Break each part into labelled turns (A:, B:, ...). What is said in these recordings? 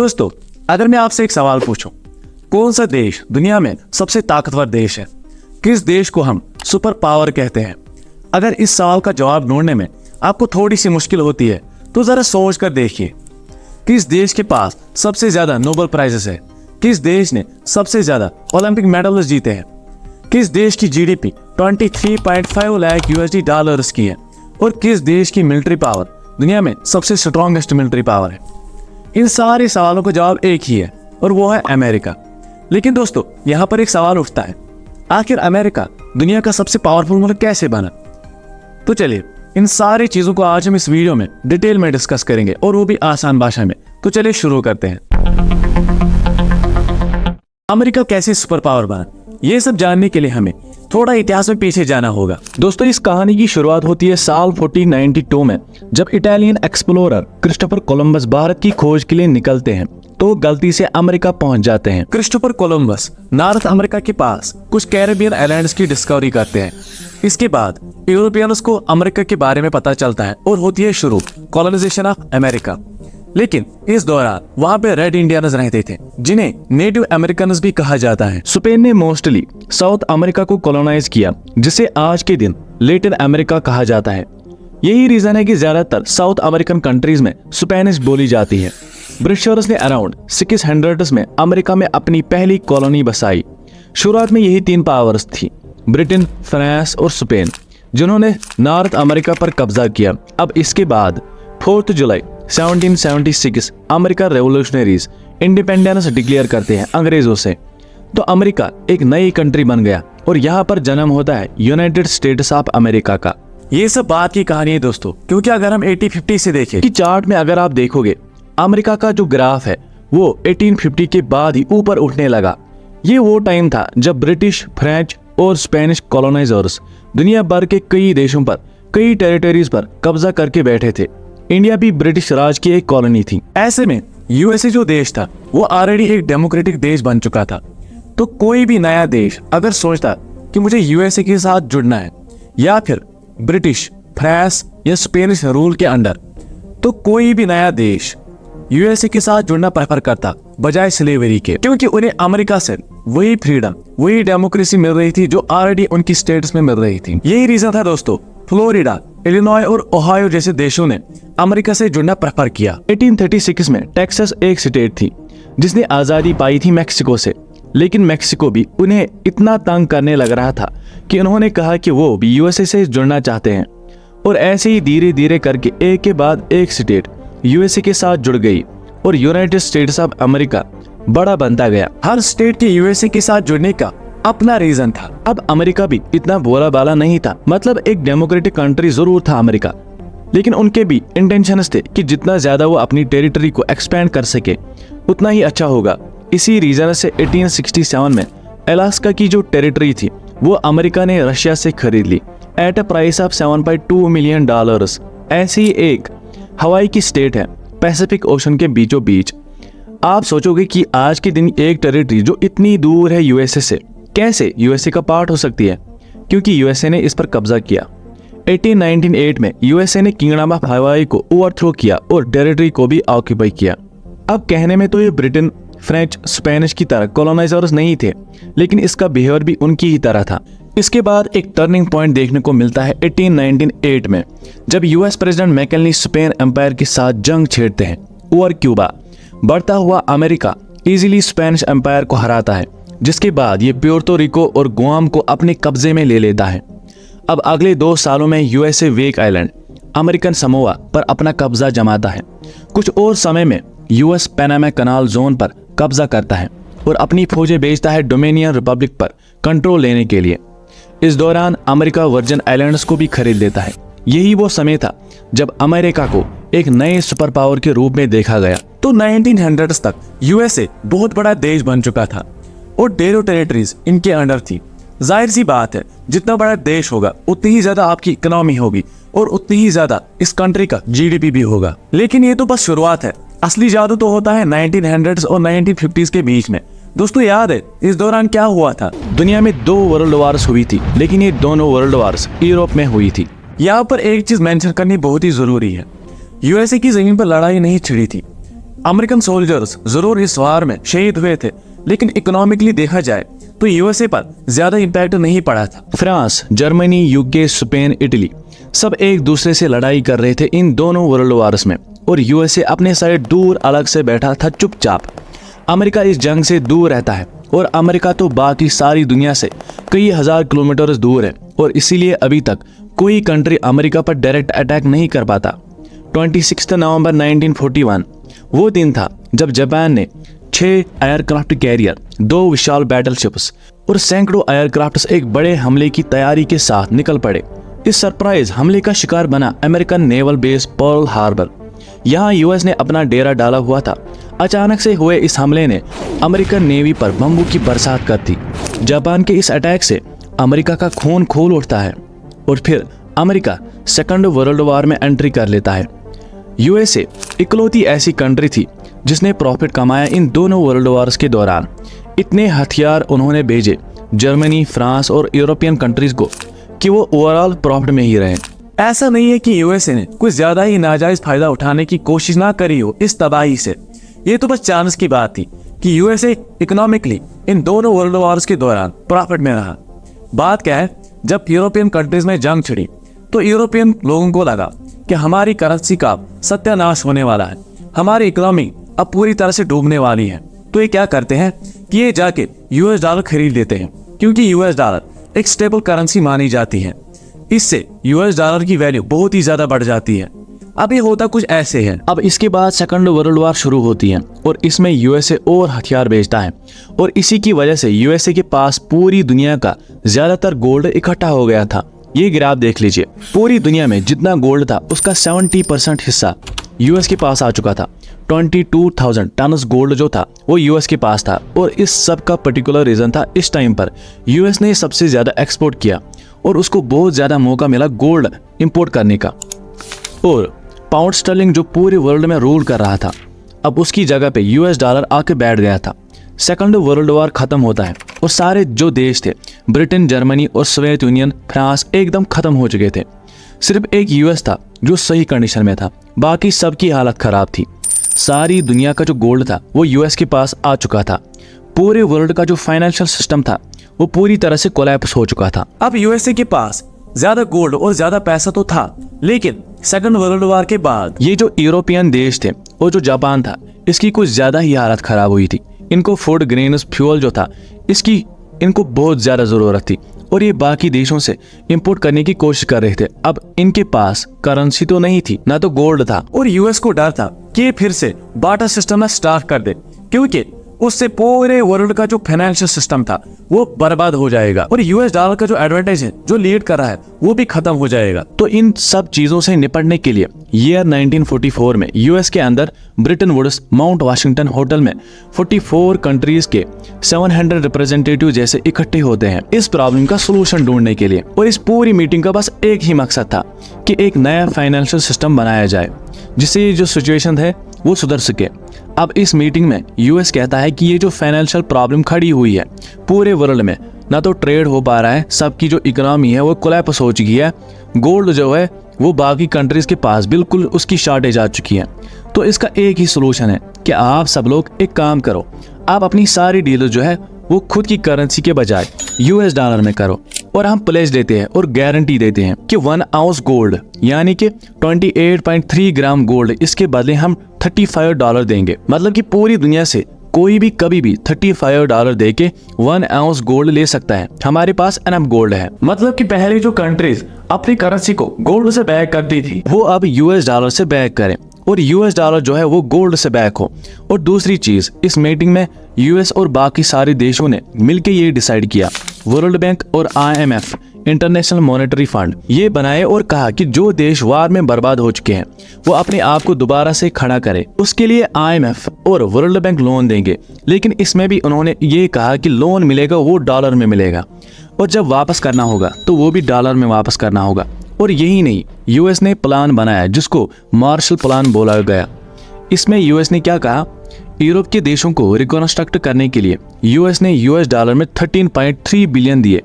A: दोस्तों, अगर मैं आपसे एक सवाल पूछूं, कौन सा देश दुनिया में सबसे ताकतवर देश है? किस देश को हम सुपर पावर कहते हैं? अगर इस सवाल का जवाब ढूंढने में आपको थोड़ी सी मुश्किल होती है तो जरा सोच कर देखिए, किस देश के पास सबसे ज्यादा नोबेल प्राइजेस है? किस देश ने सबसे ज्यादा ओलंपिक मेडल्स जीते हैं? किस देश की जीडीपी 23.5 लाख यूएसडी डॉलर्स की है? और किस देश की मिलिट्री पावर दुनिया में सबसे स्ट्रॉन्गेस्ट मिलिट्री पावर है? इन सारे सवालों का जवाब एक ही है और वो है अमेरिका। लेकिन दोस्तों, यहाँ पर एक सवाल उठता है, आखिर अमेरिका दुनिया का सबसे पावरफुल मुल्क कैसे बना? तो चलिए, इन सारी चीजों को आज हम इस वीडियो में डिटेल में डिस्कस करेंगे और वो भी आसान भाषा में। तो चलिए शुरू करते हैं। अमेरिका कैसे सुपर पावर बना, ये सब जानने के लिए हमें थोड़ा इतिहास में पीछे जाना होगा। दोस्तों, इस कहानी की शुरुआत होती है साल 1492 में, जब Italian explorer Christopher Columbus Bharat की खोज के लिए निकलते हैं तो गलती से अमेरिका पहुंच जाते हैं। क्रिस्टोफर कोलंबस नॉर्थ अमेरिका के पास कुछ कैरेबियन आइलैंड्स की डिस्कवरी करते हैं। इसके बाद यूरोपियंस को अमेरिका के बारे में पता चलता है और होती है शुरू कॉलोनाइजेशन ऑफ अमेरिका। लेकिन इस दौरान वहां पे रेड इंडियंस रहते थे, जिन्हें नेटिव अमेरिकन्स भी कहा जाता है। स्पेन ने मोस्टली साउथ अमेरिका को कॉलोनाइज किया, जिसे आज के दिन लैटिन अमेरिका कहा जाता है। यही रीजन है कि ज्यादातर साउथ अमेरिकन कंट्रीज में स्पेनिश बोली जाती है। ब्रिटिशर्स ने अराउंड 600s में अमेरिका में अपनी पहली कॉलोनी बसाई। शुरुआत में यही 3 पावर्स थी, ब्रिटेन, फ्रांस और स्पेन, जिन्होंने नॉर्थ अमेरिका पर कब्जा किया। अब इसके बाद 4 जुलाई 1776 अमेरिका रेवोल्यूशनरीज इंडिपेंडेंस डिक्लेयर करते हैं अंग्रेजों से। तो अमेरिका एक नई कंट्री बन गया और यहाँ पर जन्म होता है यूनाइटेड स्टेट्स ऑफ अमेरिका का। ये सब बात की कहानी है दोस्तों, क्योंकि अगर हम 1850 से देखें कि चार्ट में अगर आप देखोगे, अमेरिका का जो ग्राफ है वो 1850 के बाद ही ऊपर उठने लगा। ये वो टाइम था जब ब्रिटिश, फ्रेंच और स्पेनिश कॉलोनाइजर्स दुनिया भर के कई देशों पर, कई टेरिटरीज पर कब्जा करके बैठे थे। इंडिया भी ब्रिटिश राज की एक कॉलोनी थी। ऐसे में यूएसए जो देश था वो ऑलरेडी एक डेमोक्रेटिक देश बन चुका था। तो कोई भी नया देश अगर सोचता कि मुझे यूएसए के साथ जुड़ना है या फिर ब्रिटिश, फ्रांस या स्पेनिश रूल के अंडर, तो कोई भी नया देश यूएसए के साथ जुड़ना प्रेफर करता बजाय स्लेवरी के, क्योंकि उन्हें अमेरिका से वही फ्रीडम, वही डेमोक्रेसी मिल रही थी जो ऑलरेडी उनकी स्टेट्स में मिल रही थी। यही रीजन था दोस्तों, फ्लोरिडा, इलिनॉय और ओहायो जैसे देशों ने अमेरिका से जुड़ना प्रेफर किया। 1836 में टेक्सास एक स्टेट थी जिसने आजादी पाई थी मैक्सिको से, लेकिन मैक्सिको भी उन्हें इतना तंग करने लग रहा था कि उन्होंने कहा कि वो भी यूएसए से जुड़ना चाहते हैं। और ऐसे ही धीरे धीरे करके एक के बाद एक स्टेट यूएसए के साथ जुड़ गई और यूनाइटेड स्टेट्स ऑफ अमेरिका बड़ा बनता गया। हर स्टेट के यूएसए के साथ जुड़ने का अपना रीजन था। अब अमेरिका भी इतना बोला बाला नहीं था, मतलब एक डेमोक्रेटिक कंट्री जरूर था अमेरिका, लेकिन उनके भी इंटेंशंस थे कि जितना ज्यादा वो अपनी टेरिटरी को एक्सपेंड कर सके उतना ही अच्छा होगा। इसी रीजन से 1867 में अलास्का की जो टेरिटरी थी वो अमेरिका ने रशिया से खरीद ली at a price of $7.2 million. ऐसी ही एक हवाई की स्टेट है पैसिफिक ओशन के बीचों बीच। आप सोचोगे कि आज के दिन एक टेरिटरी जो इतनी दूर है यूएसए से कैसे यूएसए का पार्ट हो सकती है, क्योंकि यूएसए ने इस पर कब्जा किया। 1898 में यूएसए ने किंगडम ऑफ हवाई को ओवरथ्रो किया और टेरिटरी को भी ऑक्यूपाई किया। अब कहने में तो ये ब्रिटेन, फ्रेंच, स्पेनिश की तरह कॉलोनाइजर्स नहीं थे, लेकिन इसका बिहेवियर भी उनकी ही तरह था। इसके बाद एक टर्निंग पॉइंट देखने को मिलता है 1898 में, जब US president McKinley Spain empire के साथ जंग छेड़ते हैं ओवर क्यूबा। बढ़ता हुआ अमेरिका इजीली स्पेनिश एम्पायर को हराता है, जिसके बाद ये प्योर्टो रिको और गुआम को अपने कब्जे में ले लेता है। अब अगले 2 सालों में यूएसए वेक आइलैंड, अमेरिकन समोआ पर अपना कब्जा जमाता है। कुछ और समय में यूएस पैनामा कनाल जोन पर कब्जा करता है और अपनी फौजें भेजता है डोमिनियन रिपब्लिक पर कंट्रोल लेने के लिए। इस दौरान अमेरिका वर्जिन आइलैंड्स को भी खरीद लेता है। यही वो समय था जब अमेरिका को एक नए सुपर पावर के रूप में देखा गया। तो 1900s तक यूएसए बहुत बड़ा देश बन चुका था और ढेरों टेरिटरीज इनके अंडर थी। जाहिर सी बात है, जितना बड़ा देश होगा उतनी ही ज्यादा आपकी इकोनॉमी होगी और उतनी ही ज्यादा इस कंट्री का जीडीपी भी होगा। लेकिन ये तो बस शुरुआत है, असली जादू तो होता है 1900s और 1950s के बीच में। दोस्तों, याद है इस दौरान क्या हुआ था? दुनिया में 2 वर्ल्ड वार्स हुई थी, लेकिन ये दोनों वर्ल्ड वार्स यूरोप में हुई थी। यहाँ पर एक चीज मेंशन करनी बहुत ही जरूरी है, यूएसए की जमीन पर लड़ाई नहीं छिड़ी थी, अमेरिकन सोल्जर्स जरूर इस वार में शहीद हुए थे, लेकिन इकोनॉमिकली देखा जाए तो यूएसए पर ज्यादा इम्पैक्ट नहीं पड़ा था। France, Germany, UK, Spain, Italy सब एक दूसरे से लड़ाई कर रहे थे इन दोनों वर्ल्ड वार्स में, और यूएसए अपने साइड दूर अलग से बैठा था चुपचाप। अमेरिका इस जंग से दूर रहता है, और अमेरिका तो बाकी सारी दुनिया से कई हजार किलोमीटर दूर है, और इसीलिए अभी तक कोई कंट्री अमेरिका पर डायरेक्ट अटैक नहीं कर पाता। 26 नवंबर 1941 वो दिन था जब जापान ने 6 एयरक्राफ्ट कैरियर, 2 विशाल बैटलशिप्स और सैकड़ों एयरक्राफ्ट्स एक बड़े हमले की तैयारी के साथ निकल पड़े। इस सरप्राइज हमले का शिकार बना American naval base Pearl Harbor. यहाँ यूएस ने अपना डेरा डाला हुआ था। अचानक से हुए इस हमले ने अमेरिकन नेवी पर बम्बों की बरसात कर दी। जापान के इस अटैक से अमेरिका का खून खोल उठता है, और फिर अमेरिका सेकंड वर्ल्ड वॉर में एंट्री कर लेता है। यूएसए इकलौती ऐसी कंट्री थी जिसने प्रॉफिट कमाया इन दोनों वर्ल्ड वॉर्स के दौरान। इतने हथियार उन्होंने भेजे जर्मनी, फ्रांस और यूरोपियन कंट्रीज को कि वो ओवरऑल प्रॉफिट में ही रहे। ऐसा नहीं है कि यूएसए ने कुछ ज्यादा ही नाजायज फायदा उठाने की कोशिश ना करी हो इस तबाही से। ये तो बस चांस की बात थी कि यूएसए इकोनॉमिकली इन दोनों वर्ल्ड वॉर्स के दौरान प्रॉफिट में रहा। बात क्या है, जब यूरोपियन कंट्रीज में जंग छिड़ी तो यूरोपियन लोगों को लगा कि हमारी करेंसी का सत्यानाश होने वाला है, हमारी इकोनॉमी अब पूरी तरह से डूबने वाली है। तो ये क्या करते हैं कि ये जाके यूएस डॉलर खरीद लेते हैं, क्योंकि यूएस डॉलर एक स्टेबल करेंसी मानी जाती है। इससे यूएस डॉलर की वैल्यू बहुत ही ज्यादा बढ़ जाती है। अब ये होता कुछ ऐसे है। अब इसके बाद सेकंड वर्ल्ड वॉर शुरू होती है, और इसमें यूएसए और हथियार बेचता है, और इसी की वजह से यूएसए के पास पूरी दुनिया का ज्यादातर गोल्ड इकट्ठा हो गया था। ये ग्राफ देख लीजिए, पूरी दुनिया में जितना गोल्ड था उसका 70% हिस्सा यूएस के पास आ चुका था। 22,000 टन गोल्ड जो था वो यूएस के पास था, और इस सब का पर्टिकुलर रीजन था इस टाइम पर यूएस ने सबसे ज्यादा एक्सपोर्ट किया, और उसको बहुत ज्यादा मौका मिला गोल्ड इंपोर्ट करने का। और पाउंड स्टर्लिंग जो पूरे वर्ल्ड में रूल कर रहा था, अब उसकी जगह पे यूएस डॉलर आके बैठ गया था। सेकंड वर्ल्ड वॉर खत्म होता है, और सारे जो देश थे ब्रिटेन, जर्मनी और सोवियत यूनियन, फ्रांस एकदम खत्म हो चुके थे। सिर्फ एक यूएस था जो सही कंडीशन में था, बाकी सबकी हालत खराब थी। सारी दुनिया का जो गोल्ड था वो यूएस के पास आ चुका था। पूरे वर्ल्ड का जो फाइनेंशियल सिस्टम था वो पूरी तरह से कोलैप्स हो चुका था। अब यूएसए के पास ज्यादा गोल्ड और ज्यादा पैसा तो था, लेकिन सेकंड वर्ल्ड वॉर के बाद ये जो यूरोपियन देश थे और जो जापान था, इसकी कुछ ज्यादा ही हालत खराब हुई थी। इनको फूड ग्रेन्स फ्यूल जो था इसकी इनको बहुत ज्यादा जरूरत थी, और ये बाकी देशों से इंपोर्ट करने की कोशिश कर रहे थे। अब इनके पास करेंसी तो नहीं थी, ना तो गोल्ड था, और यूएस को डर था कि ये फिर से बार्टर सिस्टम में स्टार्ट कर दे, क्योंकि उससे पूरे वर्ल्ड का जो फाइनेंशियल सिस्टम था वो बर्बाद हो जाएगा, और यूएस डॉलर का जो एडवांटेज है, जो लीड कर रहा है, वो भी खत्म हो जाएगा। तो इन सब चीजों से निपटने के लिए ईयर 1944 में यूएस के अंदर Bretton Woods Mount Washington hotel में 44 कंट्रीज के 700 रिप्रेजेंटेटिव जैसे इकट्ठे होते हैं इस प्रॉब्लम का सोल्यूशन ढूंढने के लिए। और इस पूरी मीटिंग का बस एक ही मकसद था कि एक नया फाइनेंशियल सिस्टम बनाया जाए जिससे ये जो सिचुएशन है वो सुधर सके। अब इस मीटिंग में यूएस कहता है कि ये जो फाइनेंशियल प्रॉब्लम खड़ी हुई है पूरे वर्ल्ड में, ना तो ट्रेड हो पा रहा है, सबकी जो इकोनॉमी है वो कोलैप्स हो चुकी है, गोल्ड जो है वो बाकी कंट्रीज के पास बिल्कुल उसकी शॉर्टेज आ चुकी है। तो इसका एक ही सोल्यूशन है कि आप सब लोग एक काम करो, आप अपनी सारी डील जो है वो खुद की करेंसी के बजाय यूएस डॉलर में करो, और हम प्लेस देते हैं और गारंटी देते हैं कि 1 आउंस गोल्ड यानी कि 28.3 ग्राम गोल्ड, इसके बदले हम $35 देंगे। मतलब कि पूरी दुनिया से कोई भी कभी भी $35 दे के 1 आउंस गोल्ड ले सकता है। हमारे पास एनफ गोल्ड है। मतलब कि पहले जो कंट्रीज अपनी करेंसी को गोल्ड से बैक करती थी वो अब यूएस डॉलर से बैक करें, और यूएस डॉलर जो है वो गोल्ड से बैक हो। और दूसरी चीज, इस मीटिंग में यूएस और बाकी सारे देशों ने मिलकर ये डिसाइड किया, वर्ल्ड बैंक और IMF इंटरनेशनल मॉनेटरी फंड ये बनाए, और कहा कि जो देश वार में बर्बाद हो चुके हैं वो अपने आप को दोबारा से खड़ा करे। उसके लिए IMF और वर्ल्ड बैंक लोन देंगे, लेकिन इसमें भी उन्होंने ये कहा कि लोन मिलेगा वो डॉलर में मिलेगा, और जब वापस करना होगा तो वो भी डॉलर में वापस करना होगा। और यही नहीं, यूएस ने प्लान बनाया जिसको मार्शल प्लान बोला गया। इसमें यूएस ने क्या कहा, यूरोप के देशों को रिकॉन्स्ट्रक्ट करने के लिए यूएस ने यूएस डॉलर में 13.3 बिलियन दिए।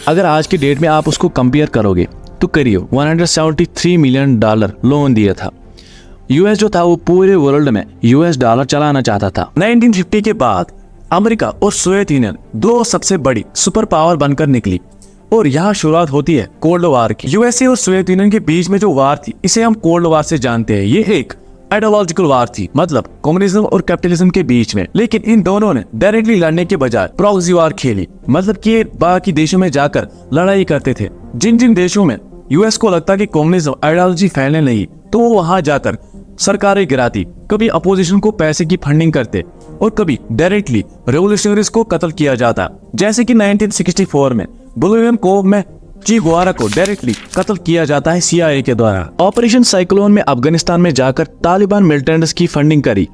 A: अगर आज की डेट में आप उसको कंपेयर करोगे तो करिए $173 मिलियन लोन दिया था। यूएस जो था वो पूरे वर्ल्ड में यूएस डॉलर चलाना चाहता था। 1950 के बाद अमेरिका और सोवियत यूनियन दो सबसे बड़ी सुपर पावर बनकर निकली और यहाँ शुरुआत होती है कोल्ड वार की। यूएसए और सोवियत यूनियन के बीच में जो वार थी इसे हम कोल्ड वार से जानते हैं। ये एक आइडियोलॉजिकल वार थी, मतलब कम्युनिज्म और कैपिटलिज्म के बीच में। लेकिन इन दोनों ने डायरेक्टली लड़ने के बजाय प्रॉक्सी वार खेली, मतलब कि बाकी देशों में जाकर लड़ाई करते थे। जिन जिन देशों में यूएस को लगता कि कम्युनिज्म आइडियोलॉजी फैलने लगी तो वो वहां जाकर सरकारें गिराती, कभी अपोजिशन को पैसे की फंडिंग करते और कभी डायरेक्टली रेवोल्यूशनरीज को कत्ल किया जाता। जैसे कि 1964 में बोलिवियन कोव में ची गुआरा को डायरेक्टली कत्ल किया जाता है CIA के द्वारा। ऑपरेशन साइक्लोन में अफगानिस्तान में जाकर तालिबान मिलिटेंट्स की फंडिंग करी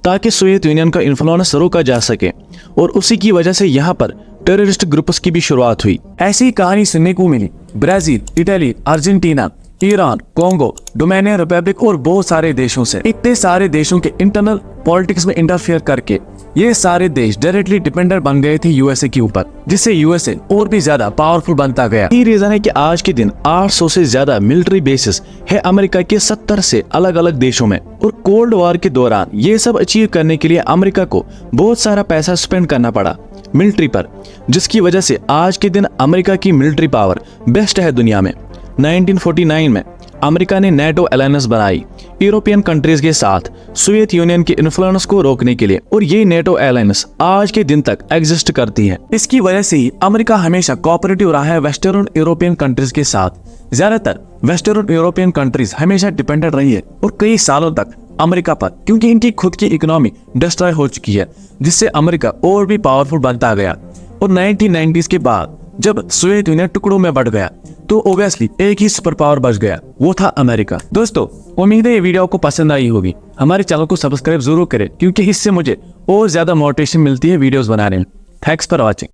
A: ताकि सोवियत यूनियन का इन्फ्लुएंस रोका जा सके और उसी की वजह से यहाँ पर टेररिस्ट ग्रुप्स की भी शुरुआत हुई। ऐसी कहानी सुनने को मिली Brazil, Italy, Argentina, Iran, Congo, Dominican Republic और बहुत सारे देशों से। इतने सारे देशों के इंटरनल पॉलिटिक्स में इंटरफेयर करके ये सारे देश डायरेक्टली डिपेंडेंट बन गए थे यूएसए के ऊपर, जिससे यूएसए और भी ज्यादा पावरफुल बनता गया। यही रीजन है कि आज के दिन 800 से ज्यादा मिलिट्री बेसिस है अमेरिका के 70 से अलग अलग देशों में। और कोल्ड वॉर के दौरान ये सब अचीव करने के लिए अमेरिका को बहुत सारा पैसा स्पेंड करना पड़ा मिलिट्री पर, जिसकी वजह से आज के दिन अमेरिका की मिलिट्री पावर बेस्ट है दुनिया में। 1949 में अमेरिका ने नेटो अलायंस बनाई यूरोपियन कंट्रीज के साथ सोवियत यूनियन के इन्फ्लुएंस को रोकने के लिए, और ये नेटो अलायंस आज के दिन तक एग्जिस्ट करती है। इसकी वजह से ही अमेरिका हमेशा कोऑपरेटिव रहा है वेस्टर्न यूरोपियन कंट्रीज के साथ। ज्यादातर वेस्टर्न यूरोपियन कंट्रीज हमेशा डिपेंडेंट रही है और कई सालों तक अमेरिका पर, क्योंकि इनकी खुद की इकोनॉमी डिस्ट्रॉय हो चुकी है, जिससे अमेरिका और भी पावरफुल बनता गया। और 1990s के बाद जब सोवियत यूनियन टुकड़ों में बढ़ गया तो ओबियसली एक ही सुपर पावर बच गया, वो था अमेरिका। दोस्तों, उम्मीद है ये वीडियो आपको पसंद आई होगी। हमारे चैनल को सब्सक्राइब जरूर करें, क्योंकि इससे मुझे और ज्यादा मोटिवेशन मिलती है वीडियोस बनाने में। Thanks for watching.